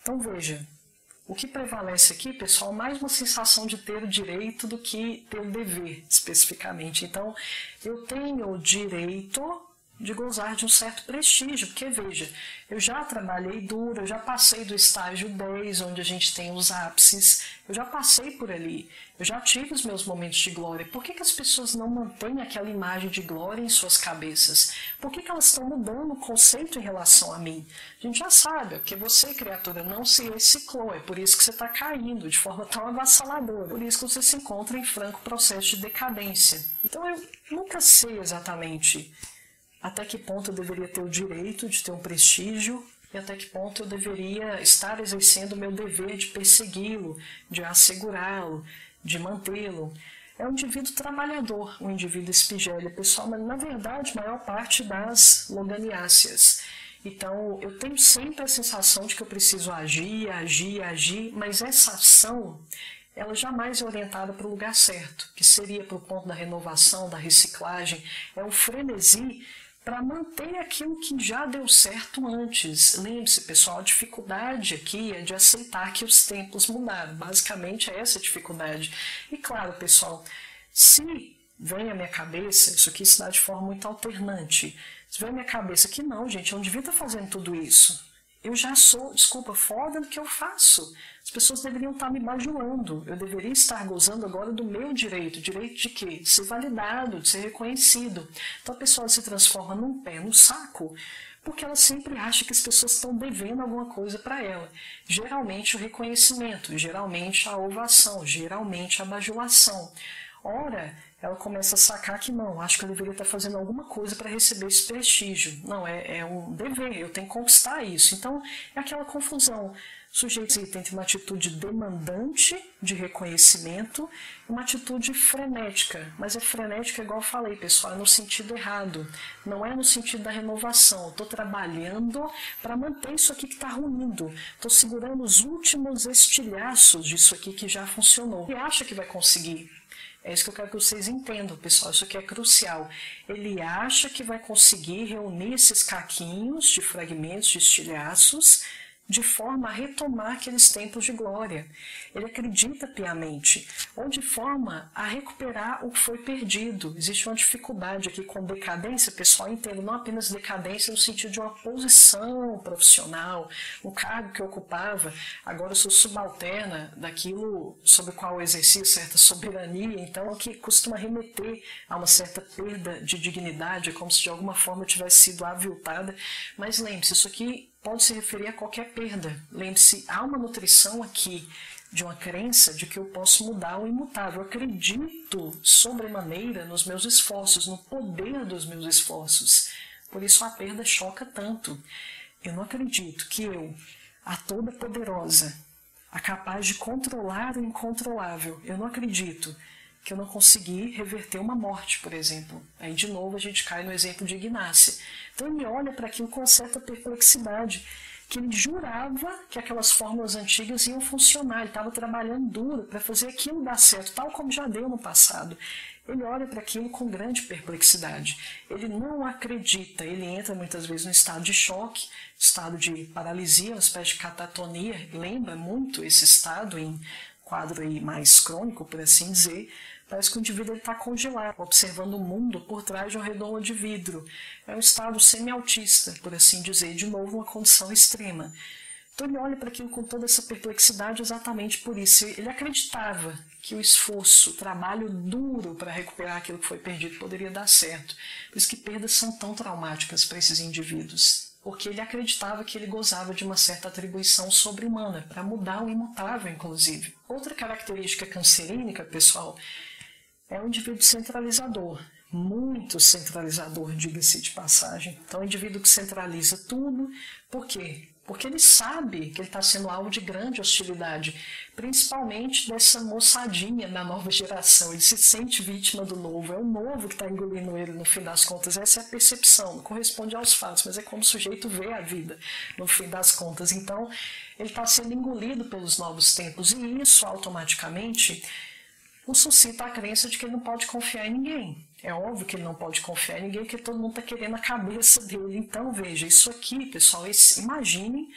Speaker 1: Então veja, o que prevalece aqui, pessoal, mais uma sensação de ter o direito do que ter o dever, especificamente. Então, eu tenho o direito de gozar de um certo prestígio, porque veja, eu já trabalhei duro, eu já passei do estágio 10, onde a gente tem os ápices, eu já passei por ali, eu já tive os meus momentos de glória. Por que as pessoas não mantêm aquela imagem de glória em suas cabeças? Por que elas estão mudando o conceito em relação a mim? A gente já sabe, porque você, criatura, não se reciclou, é por isso que você está caindo de forma tão avassaladora, por isso que você se encontra em franco processo de decadência. Então eu nunca sei exatamente até que ponto eu deveria ter o direito de ter um prestígio e até que ponto eu deveria estar exercendo o meu dever de persegui-lo, de assegurá-lo, de mantê-lo. É um indivíduo trabalhador, um indivíduo espigélia, pessoal, mas na verdade a maior parte das loganiáceas. Então eu tenho sempre a sensação de que eu preciso agir, mas essa ação ela jamais é orientada para o lugar certo, que seria para o ponto da renovação, da reciclagem, é um frenesi para manter aquilo que já deu certo antes. Lembre-se, pessoal, a dificuldade aqui é de aceitar que os tempos mudaram. Basicamente é essa a dificuldade. E claro, pessoal, se vem à minha cabeça, isso aqui se dá de forma muito alternante, se vem à minha cabeça que não, gente, eu não devia estar fazendo tudo isso. Eu já sou, desculpa, foda no que eu faço. As pessoas deveriam estar me bajulando. Eu deveria estar gozando agora do meu direito. Direito de quê? De ser validado, de ser reconhecido. Então a pessoa se transforma num pé no saco porque ela sempre acha que as pessoas estão devendo alguma coisa para ela. Geralmente o reconhecimento, geralmente a ovação, geralmente a bajulação. Ora, ela começa a sacar que não, acho que eu deveria estar fazendo alguma coisa para receber esse prestígio. Não, é um dever, eu tenho que conquistar isso. Então, é aquela confusão. O sujeito tem uma atitude demandante de reconhecimento e uma atitude frenética. Mas é frenética, igual eu falei, pessoal, é no sentido errado. Não é no sentido da renovação. Estou trabalhando para manter isso aqui que está ruindo. Estou segurando os últimos estilhaços disso aqui que já funcionou. E acha que vai conseguir. É isso que eu quero que vocês entendam, pessoal, isso aqui é crucial. Ele acha que vai conseguir reunir esses caquinhos de fragmentos, de estilhaços, de forma a retomar aqueles tempos de glória. Ele acredita piamente, ou de forma a recuperar o que foi perdido. Existe uma dificuldade aqui com decadência, pessoal, entendo, não apenas decadência no sentido de uma posição profissional, um cargo que eu ocupava, agora eu sou subalterna daquilo sobre o qual eu exercia certa soberania, então é que costuma remeter a uma certa perda de dignidade, é como se de alguma forma eu tivesse sido aviltada, mas lembre-se, isso aqui pode se referir a qualquer perda. Lembre-se, há uma nutrição aqui de uma crença de que eu posso mudar o imutável. Eu acredito sobremaneira nos meus esforços, no poder dos meus esforços. Por isso a perda choca tanto. Eu não acredito que eu, a toda poderosa, a capaz de controlar o incontrolável, eu não acredito que eu não consegui reverter uma morte, por exemplo. Aí, de novo, a gente cai no exemplo de Ignácia. Então, ele olha para aquilo com certa perplexidade, que ele jurava que aquelas fórmulas antigas iam funcionar. Ele estava trabalhando duro para fazer aquilo dar certo, tal como já deu no passado. Ele olha para aquilo com grande perplexidade. Ele não acredita, ele entra muitas vezes no estado de choque, estado de paralisia, uma espécie de catatonia. Lembra muito esse estado em quadro aí mais crônico, por assim dizer. Parece que o indivíduo está congelado, observando o mundo por trás de um redondo de vidro. É um estado semi-autista, por assim dizer, de novo uma condição extrema. Então ele olha para aquilo com toda essa perplexidade exatamente por isso. Ele acreditava que o esforço, o trabalho duro para recuperar aquilo que foi perdido poderia dar certo. Por isso que perdas são tão traumáticas para esses indivíduos. Porque ele acreditava que ele gozava de uma certa atribuição sobre-humana, para mudar o imutável, inclusive. Outra característica cancerínica, pessoal, é um indivíduo centralizador, muito centralizador, diga-se de passagem. Então, é um indivíduo que centraliza tudo. Por quê? Porque ele sabe que ele está sendo alvo de grande hostilidade, principalmente dessa moçadinha da nova geração. Ele se sente vítima do novo, é o novo que está engolindo ele no fim das contas. Essa é a percepção, não corresponde aos fatos, mas é como o sujeito vê a vida no fim das contas. Então, ele está sendo engolido pelos novos tempos e isso automaticamente o suscita a crença de que ele não pode confiar em ninguém, É óbvio que ele não pode confiar em ninguém, porque todo mundo está querendo a cabeça dele. Então, veja, isso aqui, pessoal, imaginem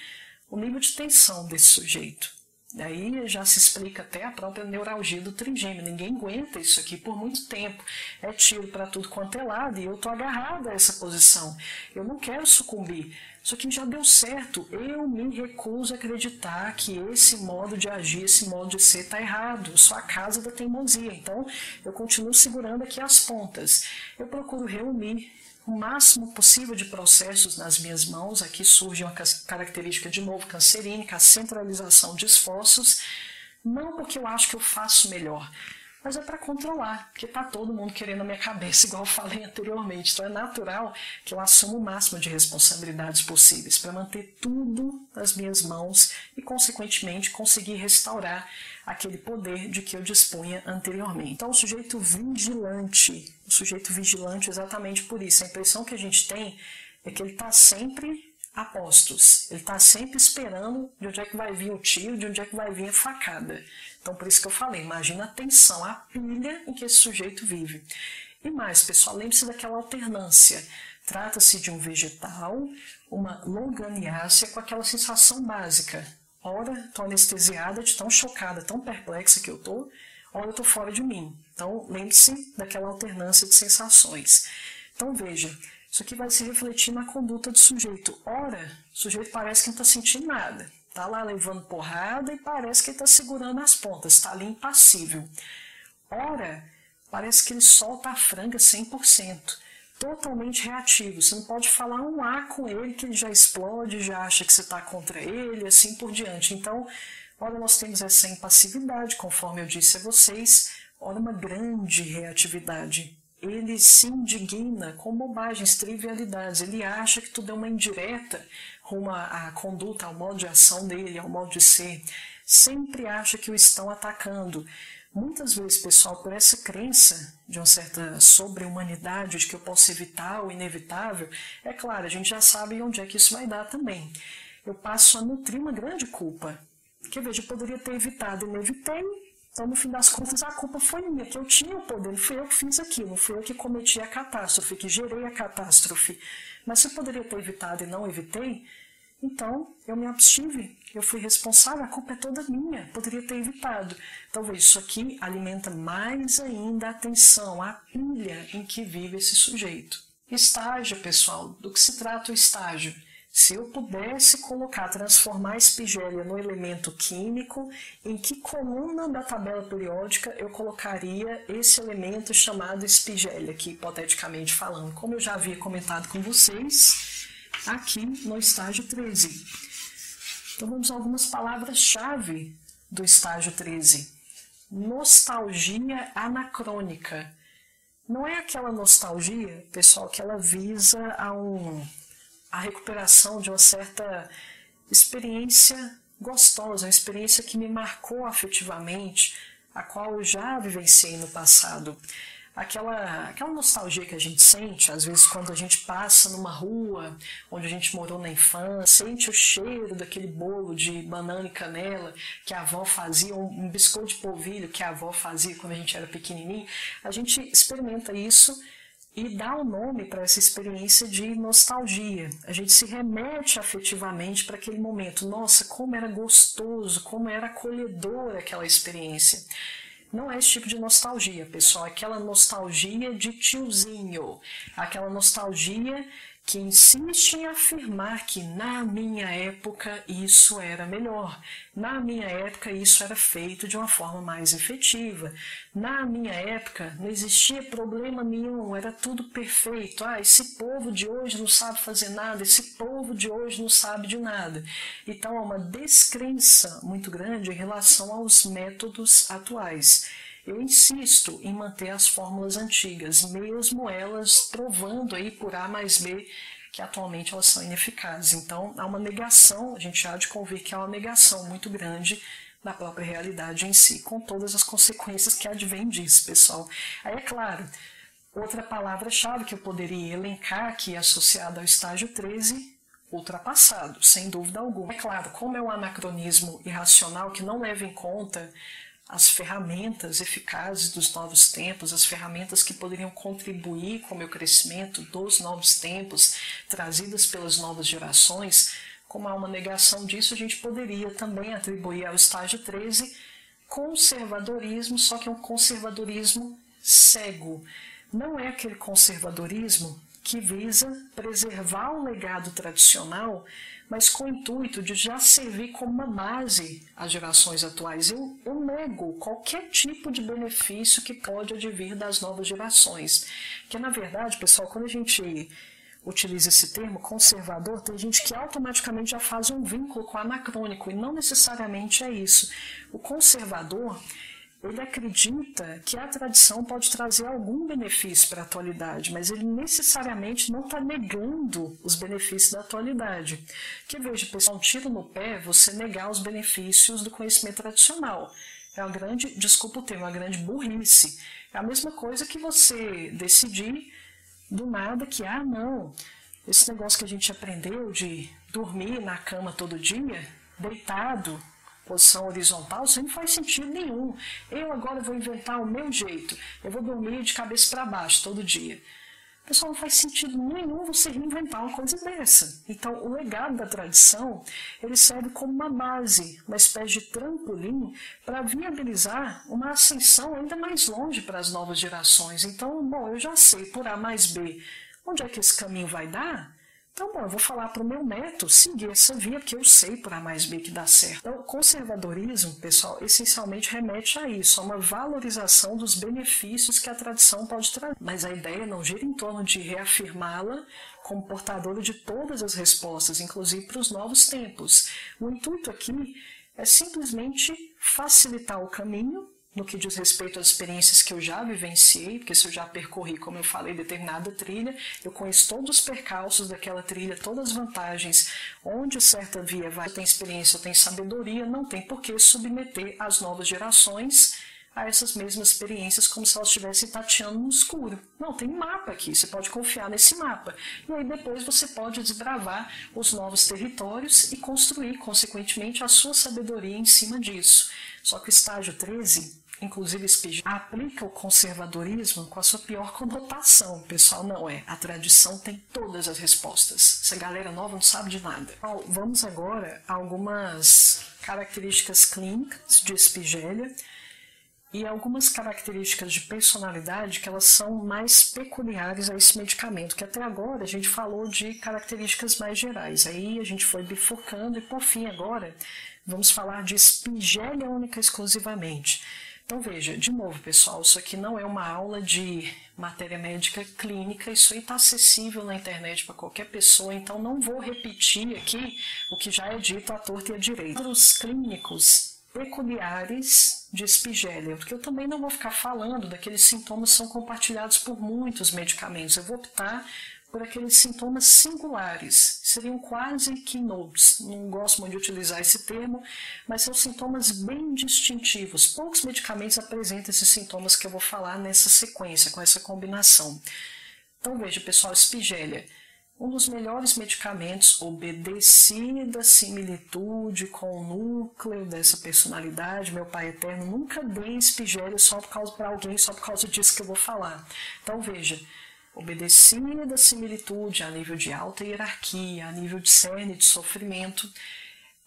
Speaker 1: o nível de tensão desse sujeito. Daí já se explica até a própria neuralgia do trigêmeo. Ninguém aguenta isso aqui por muito tempo. É tiro para tudo quanto é lado e eu estou agarrada a essa posição. Eu não quero sucumbir. Isso aqui já deu certo. Eu me recuso a acreditar que esse modo de agir, esse modo de ser está errado. Eu sou a casa da teimosia. Então, eu continuo segurando aqui as pontas. Eu procuro reunir o máximo possível de processos nas minhas mãos. Aqui surge uma característica de novo cancerínica, a centralização de esforços, não porque eu acho que eu faço melhor, mas é para controlar, porque está todo mundo querendo a minha cabeça, igual eu falei anteriormente. Então é natural que eu assuma o máximo de responsabilidades possíveis para manter tudo nas minhas mãos e, consequentemente, conseguir restaurar aquele poder de que eu dispunha anteriormente. Então o sujeito vigilante exatamente por isso. A impressão que a gente tem é que ele está sempre a postos, ele está sempre esperando de onde é que vai vir o tiro, de onde é que vai vir a facada. Então por isso que eu falei, imagina a tensão, a pilha em que esse sujeito vive. E mais, pessoal, lembre-se daquela alternância. Trata-se de um vegetal, uma longaniácea com aquela sensação básica. Ora, estou anestesiada, de tão chocada, tão perplexa que eu estou, ora eu estou fora de mim. Então, lembre-se daquela alternância de sensações. Então, veja, isso aqui vai se refletir na conduta do sujeito. Ora, o sujeito parece que não está sentindo nada. Está lá levando porrada e parece que ele está segurando as pontas, está ali impassível. Ora, parece que ele solta a franga 100%. Totalmente reativo, você não pode falar um A com ele que ele já explode, já acha que você está contra ele, assim por diante. Então, olha, nós temos essa impassividade, conforme eu disse a vocês, olha, uma grande reatividade. Ele se indigna com bobagens, trivialidades, ele acha que tudo é uma indireta rumo à conduta, ao modo de ação dele, ao modo de ser. Sempre acha que o estão atacando. Muitas vezes, pessoal, por essa crença de uma certa sobre-humanidade, de que eu posso evitar o inevitável, é claro, a gente já sabe onde é que isso vai dar também. Eu passo a nutrir uma grande culpa. Porque, veja, eu poderia ter evitado e não evitei, então, no fim das contas, a culpa foi minha, que eu tinha o poder, não fui eu que fiz aquilo, não fui eu que cometi a catástrofe, que gerei a catástrofe. Mas se eu poderia ter evitado e não evitei, então, eu me abstive, eu fui responsável, a culpa é toda minha, poderia ter evitado. Então, veja, isso aqui alimenta mais ainda a tensão, a pilha em que vive esse sujeito. Estágio, pessoal, do que se trata o estágio? Se eu pudesse transformar a espigélia no elemento químico, em que coluna da tabela periódica eu colocaria esse elemento chamado espigélia, aqui hipoteticamente falando, como eu já havia comentado com vocês, aqui no estágio 13. Então vamos a algumas palavras-chave do estágio 13. Nostalgia anacrônica. Não é aquela nostalgia, pessoal, que ela visa a recuperação de uma certa experiência gostosa, uma experiência que me marcou afetivamente, a qual eu já vivenciei no passado. Aquela nostalgia que a gente sente, às vezes, quando a gente passa numa rua onde a gente morou na infância, sente o cheiro daquele bolo de banana e canela que a avó fazia, um biscoito de polvilho que a avó fazia quando a gente era pequenininho, a gente experimenta isso e dá um nome para essa experiência de nostalgia. A gente se remete afetivamente para aquele momento. Nossa, como era gostoso, como era acolhedora aquela experiência. Não é esse tipo de nostalgia, pessoal. É aquela nostalgia de tiozinho. Aquela nostalgia que insiste em afirmar que na minha época isso era melhor. Na minha época isso era feito de uma forma mais efetiva. Na minha época não existia problema nenhum, era tudo perfeito. Esse povo de hoje não sabe fazer nada, esse povo de hoje não sabe de nada. Então há uma descrença muito grande em relação aos métodos atuais. Eu insisto em manter as fórmulas antigas, mesmo elas provando aí por A mais B que atualmente elas são ineficazes. Então há uma negação, a gente há de convir que há uma negação muito grande da própria realidade em si, com todas as consequências que advêm disso, pessoal. Aí é claro, outra palavra-chave que eu poderia elencar aqui associada ao estágio 13, ultrapassado, sem dúvida alguma. É claro, como é um anacronismo irracional que não leva em conta as ferramentas eficazes dos novos tempos, as ferramentas que poderiam contribuir com o meu crescimento dos novos tempos, trazidas pelas novas gerações, como há uma negação disso, a gente poderia também atribuir ao estágio 13 conservadorismo, só que é um conservadorismo cego. Não é aquele conservadorismo que visa preservar o legado tradicional, mas com o intuito de já servir como uma base às gerações atuais. Eu nego qualquer tipo de benefício que pode advir das novas gerações. Que, na verdade, pessoal, quando a gente utiliza esse termo conservador, tem gente que automaticamente já faz um vínculo com o anacrônico, e não necessariamente é isso. O conservador, ele acredita que a tradição pode trazer algum benefício para a atualidade, mas ele necessariamente não está negando os benefícios da atualidade. Que veja, pessoal, um tiro no pé você negar os benefícios do conhecimento tradicional. É uma grande, desculpa o termo, uma grande burrice. É a mesma coisa que você decidir do nada que, não, esse negócio que a gente aprendeu de dormir na cama todo dia, deitado, posição horizontal, isso não faz sentido nenhum. Eu agora vou inventar o meu jeito. Eu vou dormir de cabeça para baixo todo dia. Pessoal, não faz sentido nenhum você reinventar uma coisa dessa. Então, o legado da tradição, ele serve como uma base, uma espécie de trampolim para viabilizar uma ascensão ainda mais longe para as novas gerações. Então, bom, eu já sei por A mais B onde é que esse caminho vai dar. Então, bom, eu vou falar para o meu neto seguir essa via, porque eu sei por A mais B que dá certo. Então, o conservadorismo, pessoal, essencialmente remete a isso, a uma valorização dos benefícios que a tradição pode trazer. Mas a ideia não gira em torno de reafirmá-la como portadora de todas as respostas, inclusive para os novos tempos. O intuito aqui é simplesmente facilitar o caminho no que diz respeito às experiências que eu já vivenciei, porque se eu já percorri, como eu falei, determinada trilha, eu conheço todos os percalços daquela trilha, todas as vantagens, onde certa via vai, eu tenho experiência, eu tenho sabedoria, não tem por que submeter as novas gerações a essas mesmas experiências como se elas estivessem tateando no escuro. Não, tem um mapa aqui, você pode confiar nesse mapa. E aí depois você pode desbravar os novos territórios e construir, consequentemente, a sua sabedoria em cima disso. Só que o estágio 13, inclusive Spigel, aplica o conservadorismo com a sua pior conotação. Pessoal, não é. A tradição tem todas as respostas. Essa galera nova não sabe de nada. Bom, vamos agora a algumas características clínicas de Spigel e algumas características de personalidade que elas são mais peculiares a esse medicamento, que até agora a gente falou de características mais gerais. Aí a gente foi bifurcando e, por fim, agora vamos falar de Spigel única exclusivamente. Então veja, de novo pessoal, isso aqui não é uma aula de matéria médica clínica, isso aí está acessível na internet para qualquer pessoa, então não vou repetir aqui o que já é dito à torta e à direita. Os clínicos peculiares de Spigel, porque eu também não vou ficar falando daqueles sintomas que são compartilhados por muitos medicamentos, eu vou optar por aqueles sintomas singulares, seriam quase keynotes, não gosto muito de utilizar esse termo, mas são sintomas bem distintivos. Poucos medicamentos apresentam esses sintomas que eu vou falar nessa sequência, com essa combinação. Então veja pessoal, Spigel, um dos melhores medicamentos, obedecida a similitude com o núcleo dessa personalidade, meu pai eterno, nunca dei Spigel só para alguém, só por causa disso que eu vou falar. Então veja, obedecida a similitude a nível de alta hierarquia, a nível de cerne de sofrimento,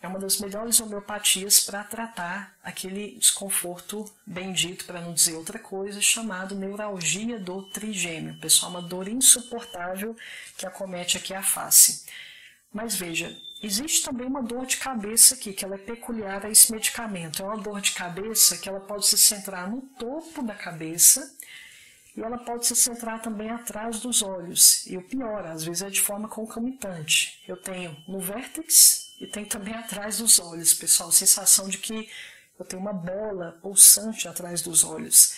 Speaker 1: é uma das melhores homeopatias para tratar aquele desconforto bendito, para não dizer outra coisa, chamado neuralgia do trigêmeo. Pessoal, uma dor insuportável que acomete aqui a face. Mas veja, existe também uma dor de cabeça aqui, que ela é peculiar a esse medicamento. É uma dor de cabeça que ela pode se centrar no topo da cabeça e ela pode se centrar também atrás dos olhos. E o pior, às vezes é de forma concomitante. Eu tenho no vértex e tem também atrás dos olhos, pessoal, a sensação de que eu tenho uma bola pulsante atrás dos olhos.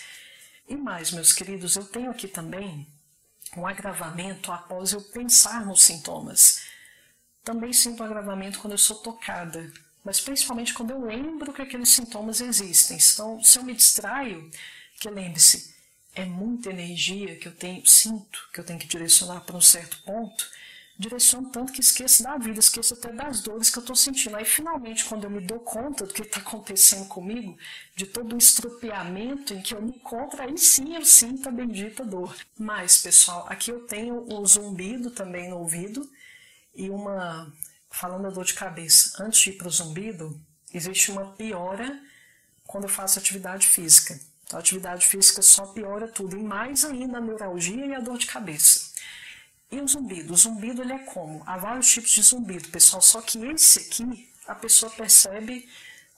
Speaker 1: E mais, meus queridos, eu tenho aqui também um agravamento após eu pensar nos sintomas. Também sinto agravamento quando eu sou tocada, mas principalmente quando eu lembro que aqueles sintomas existem. Então, se eu me distraio, que lembre-se, é muita energia que eu sinto, que eu tenho que direcionar para um certo ponto, direciono tanto que esqueço da vida, esqueço até das dores que eu estou sentindo. Aí, finalmente, quando eu me dou conta do que está acontecendo comigo, de todo o estropiamento em que eu me encontro, aí sim eu sinto a bendita dor. Mas, pessoal, aqui eu tenho um zumbido também no ouvido e uma... Falando da dor de cabeça, antes de ir para o zumbido, existe uma piora quando eu faço atividade física. Então, a atividade física só piora tudo, e mais ainda a neuralgia e a dor de cabeça. E o zumbido? O zumbido, ele é como? Há vários tipos de zumbido, pessoal, só que esse aqui, a pessoa percebe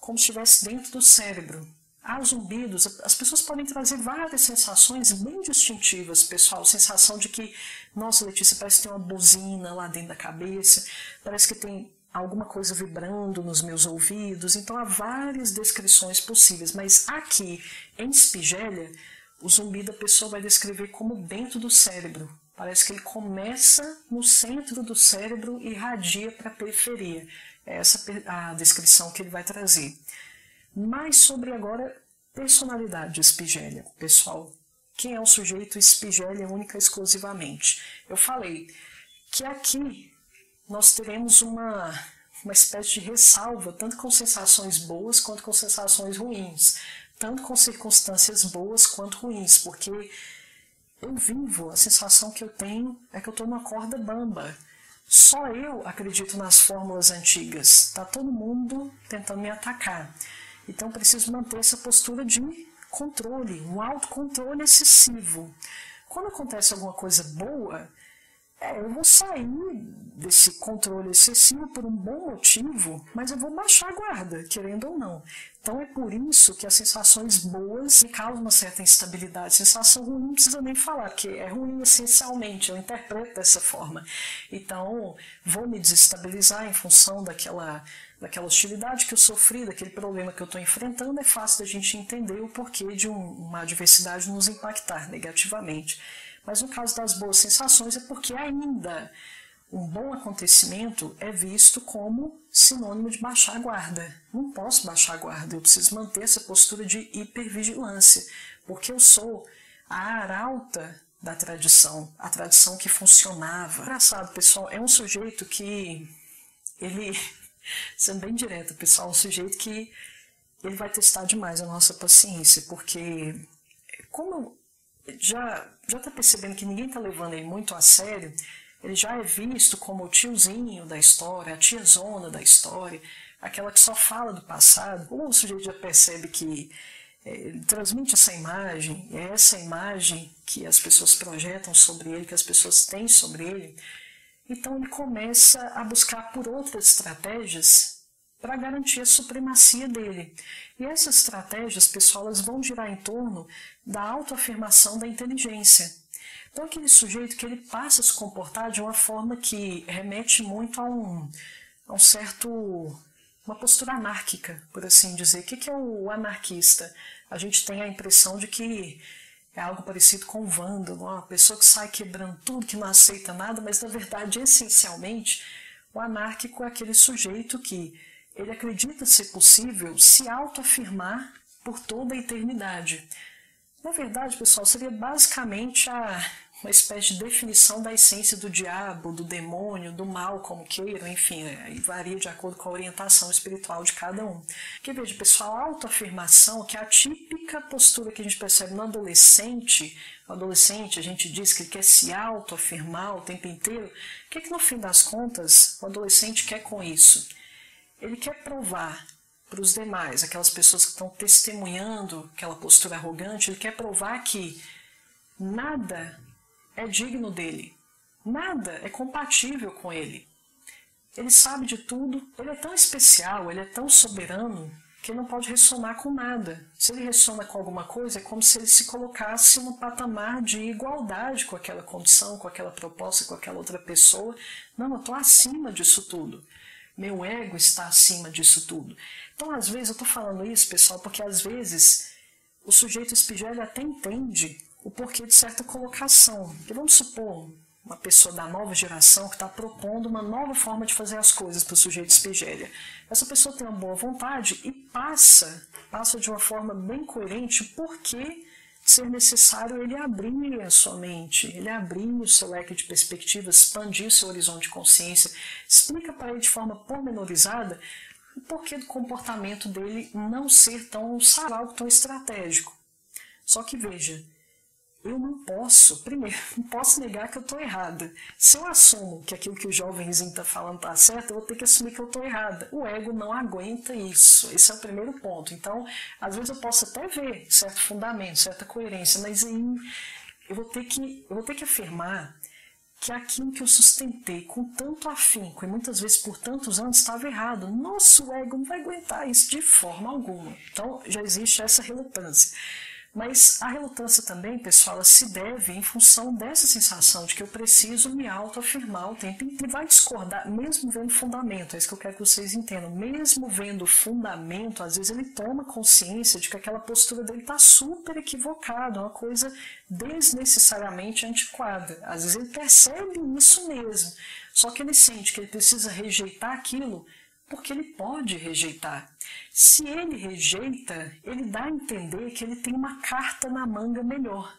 Speaker 1: como se estivesse dentro do cérebro. Há zumbidos, as pessoas podem trazer várias sensações bem distintivas, pessoal. Sensação de que, nossa, Letícia, parece que tem uma buzina lá dentro da cabeça, parece que tem alguma coisa vibrando nos meus ouvidos. Então há várias descrições possíveis, mas aqui em Spigélia, o zumbido a pessoa vai descrever como dentro do cérebro. Parece que ele começa no centro do cérebro e irradia para a periferia. É essa a descrição que ele vai trazer. Mais sobre agora personalidade de Spigélia, pessoal. Quem é o sujeito Spigélia única e exclusivamente? Eu falei que aqui nós teremos uma espécie de ressalva, tanto com sensações boas quanto com sensações ruins, tanto com circunstâncias boas quanto ruins, porque eu vivo, a sensação que eu tenho é que eu estou numa corda bamba. Só eu acredito nas fórmulas antigas, está todo mundo tentando me atacar. Então eu preciso manter essa postura de controle, um autocontrole excessivo. Quando acontece alguma coisa boa, eu vou sair desse controle excessivo por um bom motivo, mas eu vou baixar a guarda, querendo ou não. Então é por isso que as sensações boas me causam uma certa instabilidade. Sensação ruim não precisa nem falar, porque é ruim essencialmente, eu interpreto dessa forma. Então vou me desestabilizar em função daquela hostilidade que eu sofri, daquele problema que eu estou enfrentando. É fácil da gente entender o porquê de uma adversidade nos impactar negativamente. Mas no caso das boas sensações é porque ainda um bom acontecimento é visto como sinônimo de baixar a guarda. Não posso baixar a guarda, eu preciso manter essa postura de hipervigilância, porque eu sou a arauta da tradição, a tradição que funcionava. Engraçado, pessoal, é um sujeito que, sendo bem direto, pessoal, um sujeito que ele vai testar demais a nossa paciência, porque como já está percebendo que ninguém está levando ele muito a sério, ele já é visto como o tiozinho da história, a tiazona da história, aquela que só fala do passado. Como o sujeito já percebe que ele transmite essa imagem, é essa imagem que as pessoas projetam sobre ele, que as pessoas têm sobre ele, então ele começa a buscar por outras estratégias para garantir a supremacia dele. E essas estratégias, pessoal, elas vão girar em torno da autoafirmação da inteligência. Então aquele sujeito que ele passa a se comportar de uma forma que remete muito a uma postura anárquica, por assim dizer. O que é o anarquista? A gente tem a impressão de que é algo parecido com o vândalo, uma pessoa que sai quebrando tudo, que não aceita nada, mas na verdade, essencialmente, o anárquico é aquele sujeito que ele acredita ser possível se autoafirmar por toda a eternidade. Na verdade, pessoal, seria basicamente uma espécie de definição da essência do diabo, do demônio, do mal, como queiram, enfim, varia de acordo com a orientação espiritual de cada um. Porque, veja, pessoal, a autoafirmação, que é a típica postura que a gente percebe no adolescente, o adolescente, a gente diz que ele quer se autoafirmar o tempo inteiro. O que no fim das contas o adolescente quer com isso? Ele quer provar para os demais, aquelas pessoas que estão testemunhando aquela postura arrogante, ele quer provar que nada é digno dele, nada é compatível com ele. Ele sabe de tudo, ele é tão especial, ele é tão soberano, que ele não pode ressonar com nada. Se ele ressona com alguma coisa, é como se ele se colocasse num patamar de igualdade com aquela condição, com aquela proposta, com aquela outra pessoa. Não, eu estou acima disso tudo. Meu ego está acima disso tudo. Então, às vezes, eu estou falando isso, pessoal, porque às vezes o sujeito Spigélia até entende o porquê de certa colocação. E vamos supor uma pessoa da nova geração que está propondo uma nova forma de fazer as coisas para o sujeito Spigélia. Essa pessoa tem uma boa vontade e passa de uma forma bem coerente o porquê de ser necessário ele abrir a sua mente, ele abrir o seu leque de perspectivas, expandir o seu horizonte de consciência, explica para ele de forma pormenorizada o porquê do comportamento dele não ser tão algo tão estratégico. Só que veja, eu não posso, primeiro, não posso negar que eu estou errada. Se eu assumo que aquilo que o jovenzinho está falando está certo, eu vou ter que assumir que eu estou errada. O ego não aguenta isso. Esse é o primeiro ponto. Então, às vezes eu posso até ver certo fundamento, certa coerência, mas aí eu vou ter que afirmar que aquilo que eu sustentei com tanto afinco e muitas vezes por tantos anos estava errado. Nosso ego não vai aguentar isso de forma alguma. Então, já existe essa relutância. Mas a relutância também, pessoal, ela se deve em função dessa sensação de que eu preciso me autoafirmar o tempo inteiro. Ele vai discordar, mesmo vendo fundamento, é isso que eu quero que vocês entendam. Mesmo vendo fundamento, às vezes ele toma consciência de que aquela postura dele está super equivocada, uma coisa desnecessariamente antiquada. Às vezes ele percebe isso mesmo, só que ele sente que ele precisa rejeitar aquilo porque ele pode rejeitar. Se ele rejeita, ele dá a entender que ele tem uma carta na manga melhor.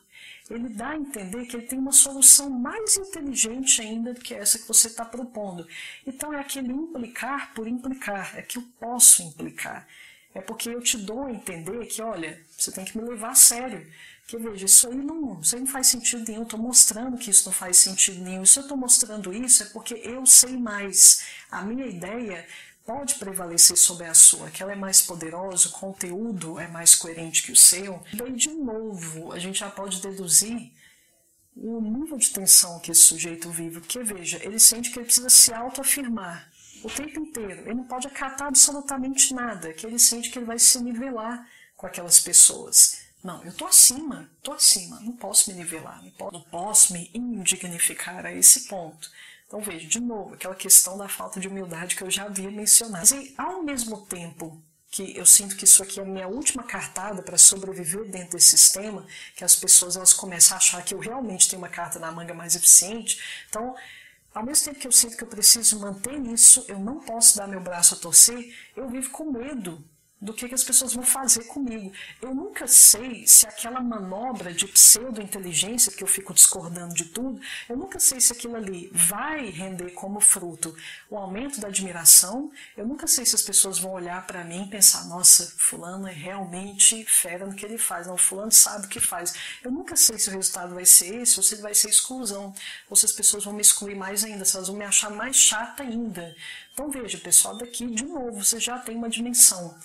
Speaker 1: Ele dá a entender que ele tem uma solução mais inteligente ainda do que essa que você está propondo. Então é aquele implicar por implicar, é que eu posso implicar. É porque eu te dou a entender que, olha, você tem que me levar a sério. Porque, veja, isso aí não faz sentido nenhum, eu estou mostrando que isso não faz sentido nenhum. Se eu estou mostrando isso é porque eu sei mais. A minha ideia pode prevalecer sobre a sua, que ela é mais poderosa, o conteúdo é mais coerente que o seu. Daí, de novo, a gente já pode deduzir o nível de tensão que esse sujeito vive, porque, veja, ele sente que ele precisa se autoafirmar o tempo inteiro, ele não pode acatar absolutamente nada, que ele sente que ele vai se nivelar com aquelas pessoas. Não, eu estou acima, não posso me nivelar, não posso me indignificar a esse ponto. Então veja, de novo, aquela questão da falta de humildade que eu já havia mencionado. Mas aí, ao mesmo tempo que eu sinto que isso aqui é a minha última cartada para sobreviver dentro desse sistema, que as pessoas elas começam a achar que eu realmente tenho uma carta na manga mais eficiente, então, ao mesmo tempo que eu sinto que eu preciso manter isso, eu não posso dar meu braço a torcer, eu vivo com medo do que as pessoas vão fazer comigo. Eu nunca sei se aquela manobra de pseudo-inteligência, que eu fico discordando de tudo, eu nunca sei se aquilo ali vai render como fruto o aumento da admiração, eu nunca sei se as pessoas vão olhar para mim e pensar, nossa, fulano é realmente fera no que ele faz, não, fulano sabe o que faz. Eu nunca sei se o resultado vai ser esse ou se ele vai ser exclusão, ou se as pessoas vão me excluir mais ainda, se elas vão me achar mais chata ainda. Então veja, pessoal, daqui de novo você já tem uma dimensão.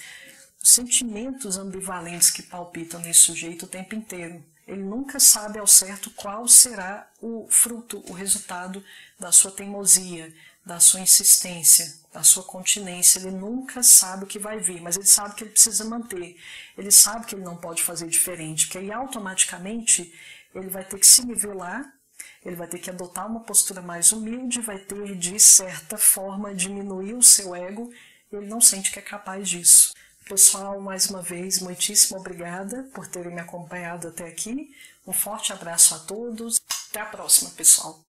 Speaker 1: Sentimentos ambivalentes que palpitam nesse sujeito o tempo inteiro. Ele nunca sabe ao certo qual será o fruto, o resultado da sua teimosia, da sua insistência, da sua continência. Ele nunca sabe o que vai vir, mas ele sabe que ele precisa manter. Ele sabe que ele não pode fazer diferente, porque aí automaticamente ele vai ter que se nivelar, ele vai ter que adotar uma postura mais humilde, vai ter de certa forma diminuir o seu ego, e ele não sente que é capaz disso. Pessoal, mais uma vez, muitíssimo obrigada por terem me acompanhado até aqui. Um forte abraço a todos. Até a próxima, pessoal.